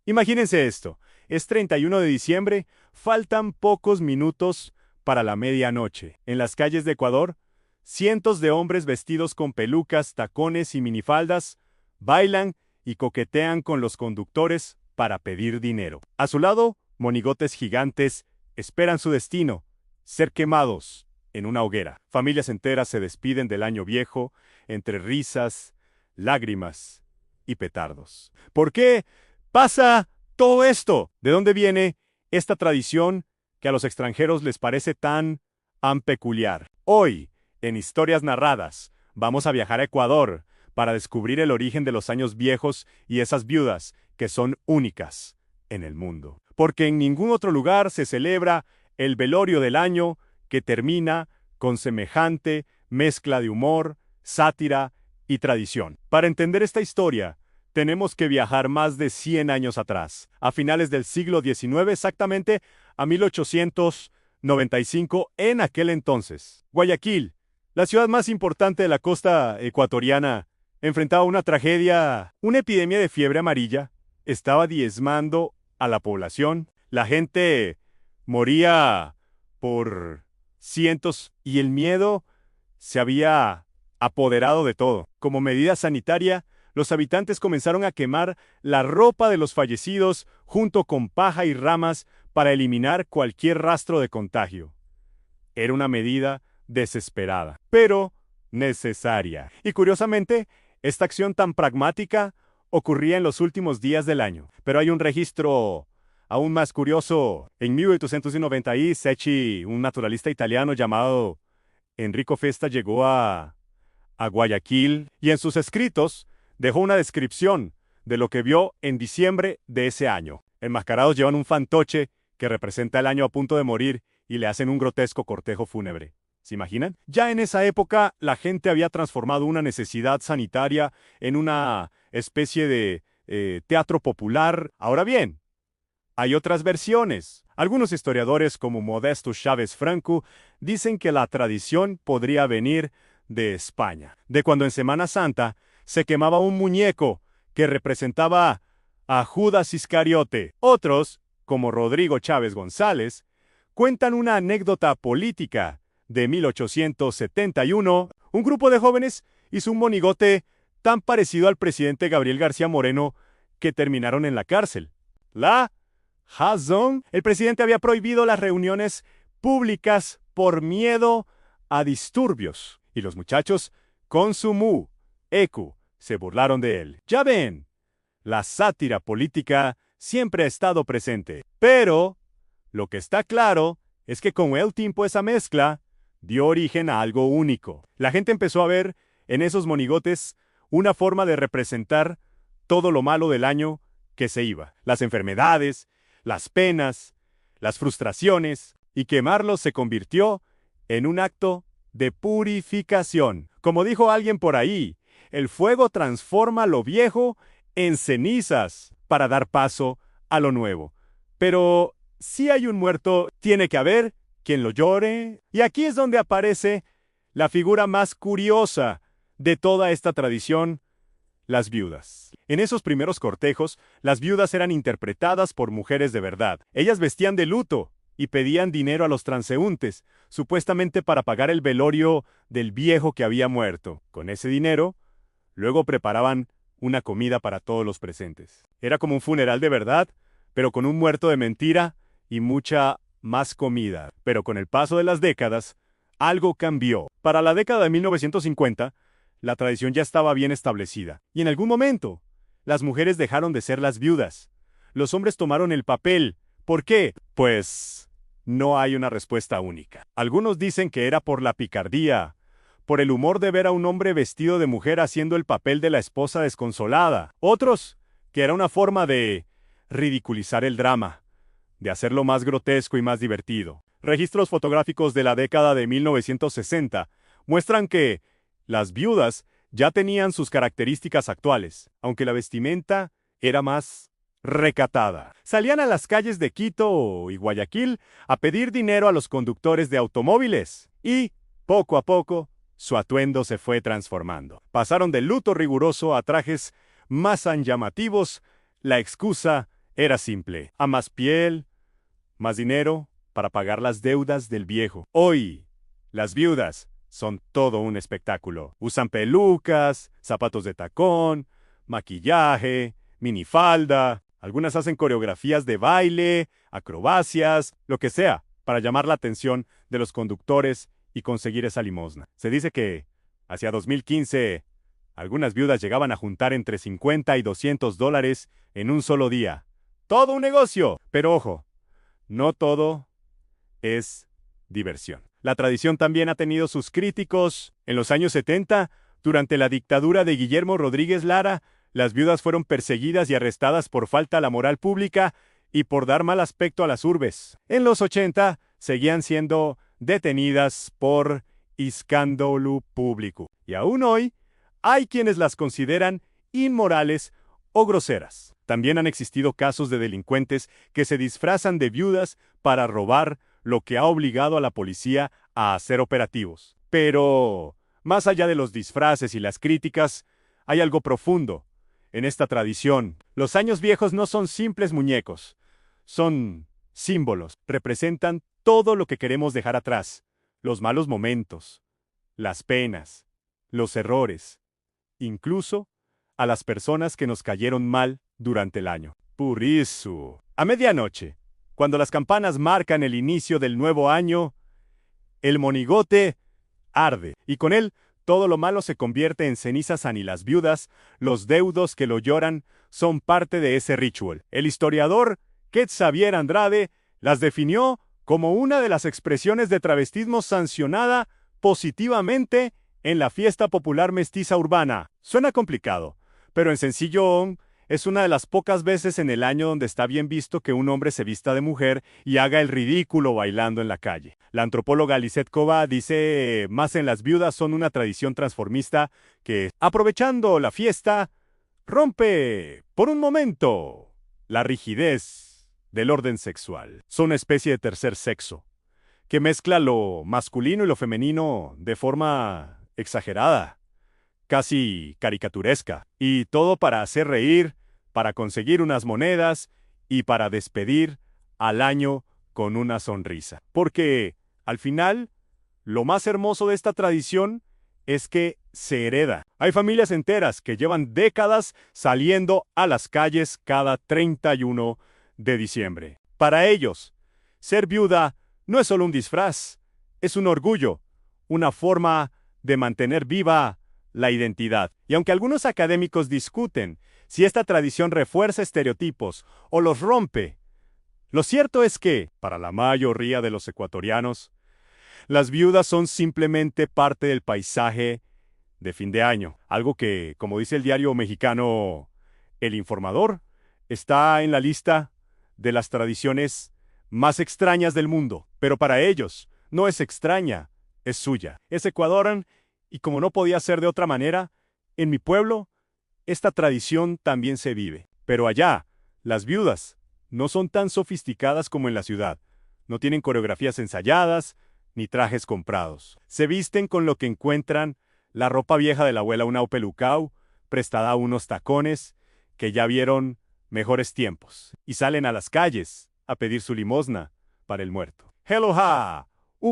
Imagínense esto, es 31 de diciembre, faltan pocos minutos para la medianoche. En las calles de Ecuador, cientos de hombres vestidos con pelucas, tacones y minifaldas bailan y coquetean con los conductores para pedir dinero. A su lado, monigotes gigantes esperan su destino, ser quemados en una hoguera. Familias enteras se despiden del año viejo entre risas, lágrimas y petardos. ¿Por qué pasa todo esto? ¿De dónde viene esta tradición que a los extranjeros les parece tan peculiar? Hoy, en Historias Narradas, vamos a viajar a Ecuador para descubrir el origen de los años viejos y esas viudas que son únicas en el mundo. Porque en ningún otro lugar se celebra el velorio del año que termina con semejante mezcla de humor, sátira y tradición. Para entender esta historia, tenemos que viajar más de 100 años atrás, a finales del siglo XIX, exactamente a 1895, en aquel entonces. Guayaquil, la ciudad más importante de la costa ecuatoriana, enfrentaba una tragedia. Una epidemia de fiebre amarilla estaba diezmando a la población. La gente moría por cientos y el miedo se había apoderado de todo. Como medida sanitaria, los habitantes comenzaron a quemar la ropa de los fallecidos junto con paja y ramas para eliminar cualquier rastro de contagio. Era una medida desesperada, pero necesaria. Y curiosamente, esta acción tan pragmática ocurría en los últimos días del año. Pero hay un registro aún más curioso. En 1896, un naturalista italiano llamado Enrico Festa llegó a Guayaquil y en sus escritos dejó una descripción de lo que vio en diciembre de ese año. Enmascarados llevan un fantoche que representa el año a punto de morir y le hacen un grotesco cortejo fúnebre. ¿Se imaginan? Ya en esa época la gente había transformado una necesidad sanitaria en una especie de teatro popular. Ahora bien, hay otras versiones. Algunos historiadores como Modesto Chávez Franco dicen que la tradición podría venir de España, de cuando en Semana Santa se quemaba un muñeco que representaba a Judas Iscariote. Otros, como Rodrigo Chávez González, cuentan una anécdota política de 1871. Un grupo de jóvenes hizo un monigote tan parecido al presidente Gabriel García Moreno que terminaron en la cárcel. La razón, el presidente había prohibido las reuniones públicas por miedo a disturbios. Y los muchachos, con su mu, ecu, se burlaron de él. Ya ven, la sátira política siempre ha estado presente. Pero lo que está claro es que con el tiempo esa mezcla dio origen a algo único. La gente empezó a ver en esos monigotes una forma de representar todo lo malo del año que se iba. Las enfermedades, las penas, las frustraciones, y quemarlos se convirtió en un acto de purificación. Como dijo alguien por ahí, el fuego transforma lo viejo en cenizas para dar paso a lo nuevo. Pero si hay un muerto, tiene que haber quien lo llore. Y aquí es donde aparece la figura más curiosa de toda esta tradición: las viudas. En esos primeros cortejos, las viudas eran interpretadas por mujeres de verdad. Ellas vestían de luto y pedían dinero a los transeúntes, supuestamente para pagar el velorio del viejo que había muerto. Con ese dinero, luego preparaban una comida para todos los presentes. Era como un funeral de verdad, pero con un muerto de mentira y mucha más comida. Pero con el paso de las décadas, algo cambió. Para la década de 1950, la tradición ya estaba bien establecida. Y en algún momento, las mujeres dejaron de ser las viudas. Los hombres tomaron el papel. ¿Por qué? Pues no hay una respuesta única. Algunos dicen que era por la picardía, por el humor de ver a un hombre vestido de mujer haciendo el papel de la esposa desconsolada. Otros, que era una forma de ridiculizar el drama, de hacerlo más grotesco y más divertido. Registros fotográficos de la década de 1960 muestran que las viudas ya tenían sus características actuales, aunque la vestimenta era más recatada. Salían a las calles de Quito y Guayaquil a pedir dinero a los conductores de automóviles y, poco a poco, su atuendo se fue transformando. Pasaron del luto riguroso a trajes más llamativos. La excusa Era simple. A más piel, más dinero para pagar las deudas del viejo. Hoy, las viudas son todo un espectáculo. Usan pelucas, zapatos de tacón, maquillaje, minifalda. Algunas hacen coreografías de baile, acrobacias, lo que sea, para llamar la atención de los conductores y conseguir esa limosna. Se dice que, hacia 2015, algunas viudas llegaban a juntar entre 50 y $200 en un solo día. ¡Todo un negocio! Pero ojo, no todo es diversión. La tradición también ha tenido sus críticos. En los años 70, durante la dictadura de Guillermo Rodríguez Lara, las viudas fueron perseguidas y arrestadas por falta a la moral pública y por dar mal aspecto a las urbes. En los 80, seguían siendo detenidas por escándalo público. Y aún hoy, hay quienes las consideran inmorales o groseras. También han existido casos de delincuentes que se disfrazan de viudas para robar, lo que ha obligado a la policía a hacer operativos. Pero, más allá de los disfraces y las críticas, hay algo profundo en esta tradición. Los años viejos no son simples muñecos, son símbolos. Representan todo lo que queremos dejar atrás: los malos momentos, las penas, los errores, incluso a las personas que nos cayeron mal durante el año. Por eso, a medianoche, cuando las campanas marcan el inicio del nuevo año, el monigote arde, y con él todo lo malo se convierte en cenizas. Y las viudas, los deudos que lo lloran, son parte de ese ritual. El historiador Xavier Andrade las definió como una de las expresiones de travestismo sancionada positivamente en la fiesta popular mestiza urbana. Suena complicado, pero en sencillo es una de las pocas veces en el año donde está bien visto que un hombre se vista de mujer y haga el ridículo bailando en la calle. La antropóloga Lisette Kova dice: más en las viudas son una tradición transformista que, aprovechando la fiesta, rompe por un momento la rigidez del orden sexual. Son una especie de tercer sexo que mezcla lo masculino y lo femenino de forma exagerada, casi caricaturesca, y todo para hacer reír, para conseguir unas monedas y para despedir al año con una sonrisa. Porque, al final, lo más hermoso de esta tradición es que se hereda. Hay familias enteras que llevan décadas saliendo a las calles cada 31 de diciembre. Para ellos, ser viuda no es solo un disfraz, es un orgullo, una forma de mantener viva la identidad. Y aunque algunos académicos discuten si esta tradición refuerza estereotipos o los rompe, lo cierto es que, para la mayoría de los ecuatorianos, las viudas son simplemente parte del paisaje de fin de año. Algo que, como dice el diario mexicano El Informador, está en la lista de las tradiciones más extrañas del mundo. Pero para ellos, no es extraña, es suya. Es ecuatoriana. Y como no podía ser de otra manera, en mi pueblo, esta tradición también se vive. Pero allá, las viudas no son tan sofisticadas como en la ciudad. No tienen coreografías ensayadas, ni trajes comprados. Se visten con lo que encuentran: la ropa vieja de la abuela, una pelucao, prestada a unos tacones, que ya vieron mejores tiempos. Y salen a las calles a pedir su limosna para el muerto. Hello ha,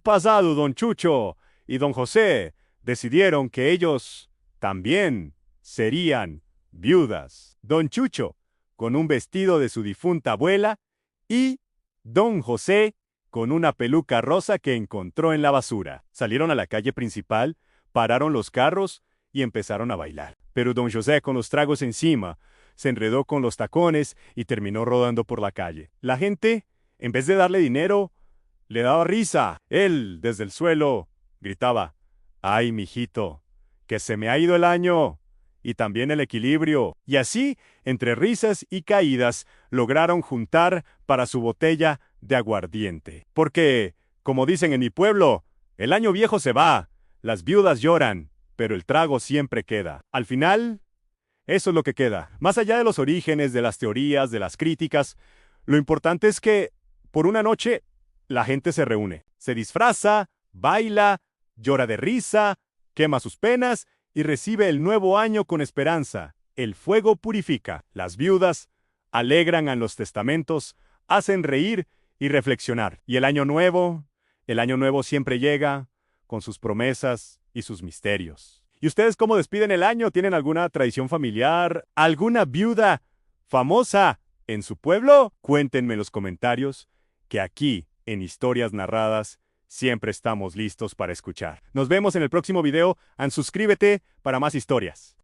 pasado don Chucho y don José decidieron que ellos también serían viudas. Don Chucho, con un vestido de su difunta abuela, y don José, con una peluca rosa que encontró en la basura. Salieron a la calle principal, pararon los carros y empezaron a bailar. Pero don José, con los tragos encima, se enredó con los tacones y terminó rodando por la calle. La gente, en vez de darle dinero, le daba risa. Él, desde el suelo, gritaba: ¡ay, mijito, que se me ha ido el año! Y también el equilibrio. Y así, entre risas y caídas, lograron juntar para su botella de aguardiente. Porque, como dicen en mi pueblo, el año viejo se va, las viudas lloran, pero el trago siempre queda. Al final, eso es lo que queda. Más allá de los orígenes, de las teorías, de las críticas, lo importante es que, por una noche, la gente se reúne, se disfraza, baila, llora de risa, quema sus penas y recibe el nuevo año con esperanza. El fuego purifica. Las viudas alegran a los testamentos, hacen reír y reflexionar. Y el año nuevo siempre llega con sus promesas y sus misterios. ¿Y ustedes cómo despiden el año? ¿Tienen alguna tradición familiar? ¿Alguna viuda famosa en su pueblo? Cuéntenme en los comentarios, que aquí, en Historias Narradas, siempre estamos listos para escuchar. Nos vemos en el próximo video. Suscríbete para más historias.